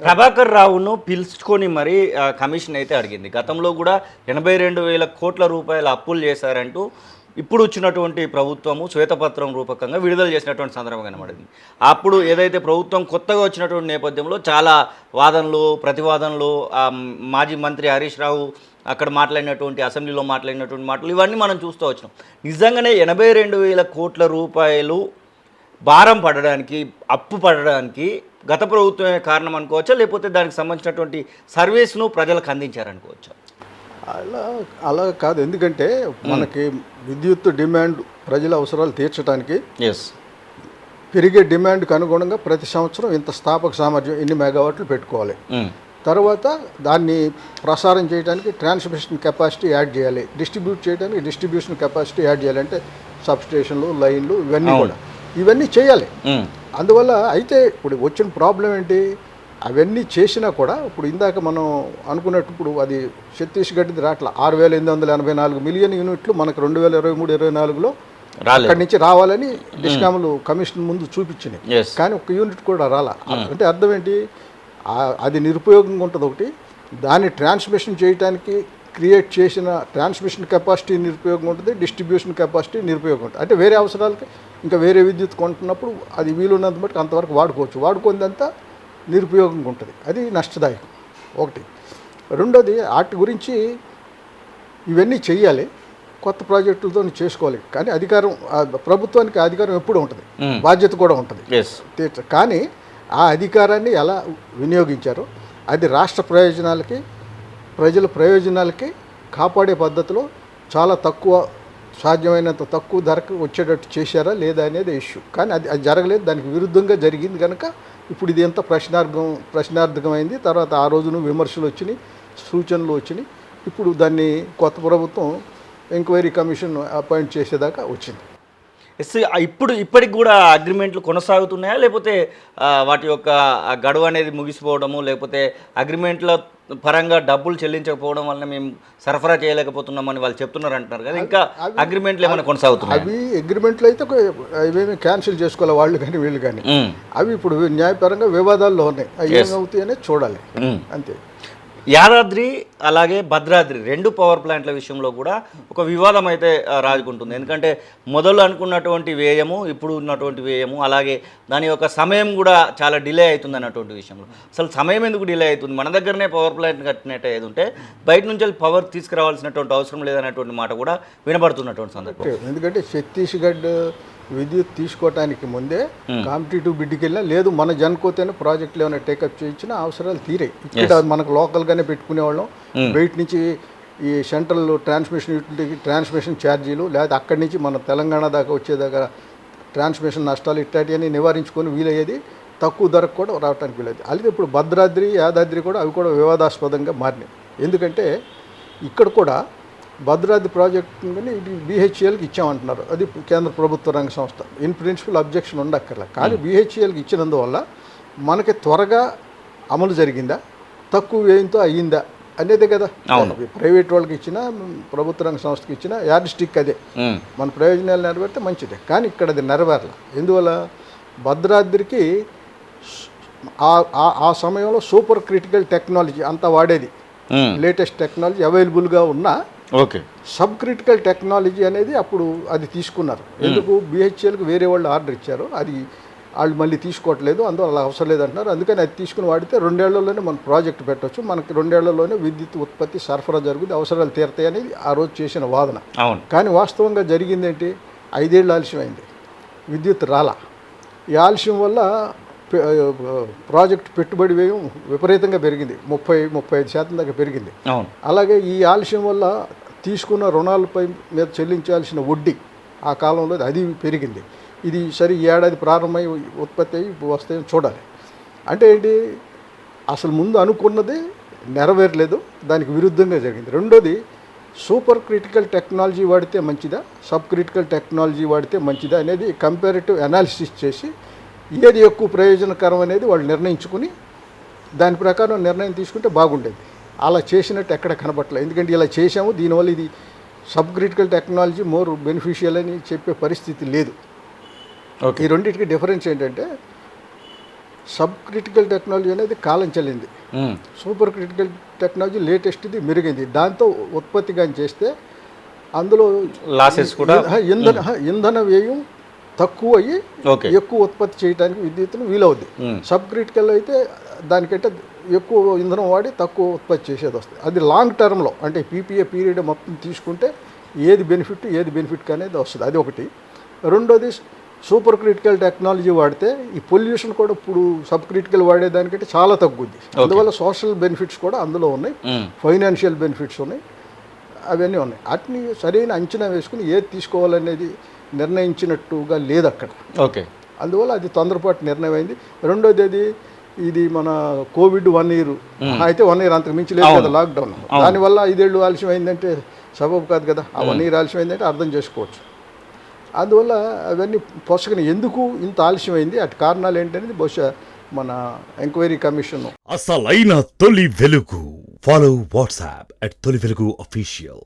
ప్రభాకర్ రావును పిలుచుకొని మరి కమిషన్ అయితే అడిగింది. గతంలో కూడా 82,000 కోట్ల రూపాయల అప్పులు చేశారంటూ ఇప్పుడు వచ్చినటువంటి ప్రభుత్వము శ్వేతపత్రం రూపకంగా విడుదల చేసినటువంటి సందర్భం కనబడింది. అప్పుడు ఏదైతే ప్రభుత్వం కొత్తగా వచ్చినటువంటి నేపథ్యంలో చాలా వాదనలు, ప్రతివాదనలు, మాజీ మంత్రి హరీష్ రావు అక్కడ మాట్లాడినటువంటి అసెంబ్లీలో మాట్లాడినటువంటి మాటలు ఇవన్నీ మనం చూస్తూ వచ్చినాం. నిజంగానే 82,000 కోట్ల రూపాయలు భారం పడడానికి, అప్పు పడడానికి గత ప్రభుత్వమే కారణం అనుకోవచ్చా, లేకపోతే దానికి సంబంధించినటువంటి సర్వీస్ను ప్రజలకు అందించారనుకోవచ్చా? అలా అలా కాదు. ఎందుకంటే మనకి విద్యుత్ డిమాండ్ ప్రజల అవసరాలు తీర్చడానికి పెరిగే డిమాండ్కి అనుగుణంగా ప్రతి సంవత్సరం ఇంత స్థాపక సామర్థ్యం ఇన్ని మెగావాట్లు పెట్టుకోవాలి. తర్వాత దాన్ని ప్రసారం చేయడానికి ట్రాన్స్మిషన్ కెపాసిటీ యాడ్ చేయాలి, డిస్ట్రిబ్యూట్ చేయడానికి డిస్ట్రిబ్యూషన్ కెపాసిటీ యాడ్ చేయాలి. అంటే సబ్స్టేషన్లు, లైన్లు ఇవన్నీ చేయాలి. అందువల్ల అయితే ఇప్పుడు వచ్చిన ప్రాబ్లం ఏంటి, అవన్నీ చేసినా కూడా ఇప్పుడు ఇందాక మనం అనుకున్నట్టు ఇప్పుడు అది ఛత్తీస్గఢ్ది రాట్ల 6,884 మిలియన్ యూనిట్లు మనకు 2023-24లో అక్కడి నుంచి రావాలని డిస్కామ్లు కమిషన్ ముందు చూపించినాయి. కానీ ఒక యూనిట్ కూడా రాలా. అంటే అర్థం ఏంటి, అది నిరుపయోగంగా ఉంటుంది ఒకటి. దాన్ని ట్రాన్స్మిషన్ చేయడానికి క్రియేట్ చేసిన ట్రాన్స్మిషన్ కెపాసిటీ నిరుపయోగం ఉంటుంది, డిస్ట్రిబ్యూషన్ కెపాసిటీ నిరుపయోగం ఉంటుంది. అంటే వేరే అవసరాలకి ఇంకా వేరే విద్యుత్ కొంటున్నప్పుడు అది వీలున్నంత బట్టి అంతవరకు వాడుకోవచ్చు, వాడుకునేదంతా నిరుపయోగంగా ఉంటుంది. అది నష్టదాయకం ఒకటి. రెండోది వాటి గురించి ఇవన్నీ చెయ్యాలి, కొత్త ప్రాజెక్టులతో చేసుకోవాలి. కానీ అధికారం ప్రభుత్వానికి అధికారం ఎప్పుడు ఉంటుంది, బాధ్యత కూడా ఉంటుంది. కానీ ఆ అధికారాన్ని ఎలా వినియోగించారో అది రాష్ట్ర ప్రయోజనాలకి, ప్రజల ప్రయోజనాలకి కాపాడే పద్ధతిలో చాలా తక్కువ, సాధ్యమైనంత తక్కువ ధరకు వచ్చేటట్టు చేశారా లేదా అనేది ఇష్యూ. కానీ అది జరగలేదు, దానికి విరుద్ధంగా జరిగింది కనుక ఇప్పుడు ఇది ఎంత ప్రశ్నార్థకమైంది. తర్వాత ఆ రోజున విమర్శలు వచ్చినాయి, సూచనలు వచ్చినాయి. ఇప్పుడు దాన్ని కొత్త ప్రభుత్వం ఎంక్వైరీ కమిషన్ అపాయింట్ చేసేదాకా వచ్చింది. ఇప్పటికి కూడా అగ్రిమెంట్లు కొనసాగుతున్నాయా, లేకపోతే వాటి యొక్క గడువు అనేది ముగిసిపోవడము, లేకపోతే అగ్రిమెంట్ల పరంగా డబ్బులు చెల్లించకపోవడం వల్ల మేము సరఫరా చేయలేకపోతున్నామని వాళ్ళు చెప్తున్నారు అంటున్నారు కదా, ఇంకా అగ్రిమెంట్లు ఏమైనా కొనసాగుతున్నాయి? అవి అగ్రిమెంట్లు అయితే ఇవేమి క్యాన్సిల్ చేసుకోవాలి వాళ్ళు కానీ వీళ్ళు కానీ. అవి ఇప్పుడు న్యాయపరంగా వివాదాల్లో ఉన్నాయి, అవి ఏమవుతాయి అనేది చూడాలి అంతే. యాదాద్రి అలాగే భద్రాద్రి 2 పవర్ ప్లాంట్ల విషయంలో కూడా ఒక వివాదం అయితే రాజుకుంటుంది. ఎందుకంటే మొదలు అనుకున్నటువంటి వ్యయము, ఇప్పుడు ఉన్నటువంటి వ్యయము, అలాగే దాని యొక్క సమయం కూడా చాలా డిలే అవుతుంది అన్నటువంటి విషయంలో. అసలు సమయం ఎందుకు డిలే అవుతుంది? మన దగ్గరనే పవర్ ప్లాంట్ కట్టినట్టు ఏది ఉంటే బయట నుంచి పవర్ తీసుకురావాల్సినటువంటి అవసరం లేదన్నటువంటి మాట కూడా వినబడుతున్నటువంటి సందర్భం. ఎందుకంటే ఛత్తీస్గఢ్ విద్యుత్ తీసుకోవటానికి ముందే కాంపిటేటివ్ బిడ్కి వెళ్ళినా లేదు, మన జన్కోతేనే ప్రాజెక్టులు ఏమైనా టేకప్ చేయించినా అవసరాలు తీరాయి. ఇక్కడ మనకు లోకల్గానే పెట్టుకునేవాళ్ళం. బయట నుంచి ఈ సెంట్రల్ ట్రాన్స్మిషన్ యూటిలిటీకి ట్రాన్స్మిషన్ ఛార్జీలు, లేదా అక్కడి నుంచి మన తెలంగాణ దాకా వచ్చేదాకా ట్రాన్స్మిషన్ నష్టాలు ఇట్లాంటివన్నీ నివారించుకొని వీలయ్యేది, తక్కువ ధరకు కూడా రావడానికి వీలయ్యేది. అలాగే ఇప్పుడు భద్రాద్రి, యాదాద్రి కూడా అవి కూడా వివాదాస్పదంగా మారినాయి. ఎందుకంటే ఇక్కడ కూడా భద్రాద్రి ప్రాజెక్టుని ఇది బీహెచ్ఈఎల్కి ఇచ్చామంటున్నారు. అది కేంద్ర ప్రభుత్వ రంగ సంస్థ. ఇన్ ప్రిన్సిపల్ అబ్జెక్షన్ ఉండక్కర్లా. కానీ బీహెచ్ఈఎల్కి ఇచ్చినందువల్ల మనకి త్వరగా అమలు జరిగిందా, తక్కువ వ్యయంతో అయ్యిందా అనేదే కదా. ప్రైవేట్ వాళ్ళకి ఇచ్చినా, ప్రభుత్వ రంగ సంస్థకి ఇచ్చినా యార్డ్ స్టిక్ అదే. మన ప్రయోజనాలు నెరవేరితే మంచిదే. కానీ ఇక్కడ అది నెరవేరల. ఎందువల్ల భద్రాద్రికి ఆ సమయంలో సూపర్ క్రిటికల్ టెక్నాలజీ అంతా వాడేది, లేటెస్ట్ టెక్నాలజీ అవైలబుల్గా ఉన్న సబ్ క్రిటికల్ టెక్నాలజీ అనేది అప్పుడు అది తీసుకున్నారు. ఎందుకు, బీహెచ్ఎల్కి వేరే వాళ్ళు ఆర్డర్ ఇచ్చారు, అది వాళ్ళు మళ్ళీ తీసుకోవట్లేదు, అందువల్ల అవసరం లేదంటున్నారు. అందుకని అది తీసుకుని వాడితే 2 ఏళ్లలోనే మనం ప్రాజెక్ట్ పెట్టవచ్చు, మనకి 2 ఏళ్లలోనే విద్యుత్ ఉత్పత్తి సరఫరా జరుగుతుంది, అవసరాలు తీరుతాయి అనేది ఆ రోజు చేసిన వాదన. కానీ వాస్తవంగా జరిగిందేంటి, 5 ఏళ్ళు ఆలస్యమైంది, విద్యుత్ రాలా. ఈ ఆలస్యం వల్ల ప్రాజెక్ట్ పెట్టుబడి వ్యయం విపరీతంగా పెరిగింది, 30-35% దాకా పెరిగింది. అలాగే ఈ ఆలస్యం వల్ల తీసుకున్న రుణాలపై మీద చెల్లించాల్సిన వడ్డీ ఆ కాలంలో అది పెరిగింది. ఇది సరే ఈ ఏడాది ప్రారంభమై ఉత్పత్తి అయ్యి వస్తాయని చూడాలి. అంటే ఏంటి, అసలు ముందు అనుకున్నది నెరవేరలేదు, దానికి విరుద్ధంగా జరిగింది. రెండోది, సూపర్ క్రిటికల్ టెక్నాలజీ వాడితే మంచిదా, సబ్ క్రిటికల్ టెక్నాలజీ వాడితే మంచిదా అనేది కంపారిటివ్ అనాలిసిస్ చేసి ఏది ఎక్కువ ప్రయోజనకరం అనేది వాళ్ళు నిర్ణయించుకుని దాని ప్రకారం నిర్ణయం తీసుకుంటే బాగుండేది. అలా చేసినట్టు ఎక్కడ కనబట్టలేదు. ఎందుకంటే ఇలా చేసాము, దీనివల్ల ఇది sub critical technology more beneficial అని చెప్పే పరిస్థితి లేదు. ఈ రెండింటికి డిఫరెన్స్ ఏంటంటే, సబ్ క్రిటికల్ టెక్నాలజీ అనేది కాలం చెల్లింది. సూపర్ క్రిటికల్ టెక్నాలజీ లేటెస్ట్ది మెరుగైంది. దాంతో ఉత్పత్తి కానీ చేస్తే అందులో లాసెస్ కూడా ఇంధన వ్యయం తక్కువ అయ్యి ఎక్కువ ఉత్పత్తి చేయడానికి విద్యుత్తును వీలవుద్ది. సబ్ క్రిటికల్ అయితే దానికంటే ఎక్కువ ఇంధనం వాడి తక్కువ ఉత్పత్తి చేసేది వస్తుంది. అది లాంగ్ టర్మ్లో అంటే పీపీఏ పీరియడ్ మొత్తం తీసుకుంటే ఏది బెనిఫిట్ అనేది వస్తుంది. అది ఒకటి. రెండోది సూపర్ క్రిటికల్ టెక్నాలజీ వాడితే ఈ పొల్యూషన్ కూడా ఇప్పుడు సబ్ క్రిటికల్ వాడేదానికంటే చాలా తగ్గుద్ది. అందువల్ల సోషల్ బెనిఫిట్స్ కూడా అందులో ఉన్నాయి, ఫైనాన్షియల్ బెనిఫిట్స్ ఉన్నాయి, అవన్నీ ఉన్నాయి. వాటిని సరైన అంచనా వేసుకుని ఏది తీసుకోవాలనేది నిర్ణయించినట్టుగా లేదు అక్కడ. ఓకే, అందువల్ల అది తొందరపాటు నిర్ణయం అయింది. రెండోది ఇది మన కోవిడ్ 1 year అయితే 1 year అంతకు మించి లేదు కదా లాక్డౌన్. దానివల్ల 5 ఏళ్ళు ఆలస్యం అయిందంటే సబబు కాదు కదా. ఆ 1 year ఆలస్యం అయిందంటే అర్థం చేసుకోవచ్చు. అందువల్ల అవన్నీ పొసగని ఎందుకు ఇంత ఆలస్యం అయింది, అటు కారణాలు ఏంటనేది బహుశా మన ఎంక్వైరీ కమిషన్. అసలైన తొలి వెలుగు. ఫాలో వాట్సాప్ @తొలి వెలుగు అఫీషియల్.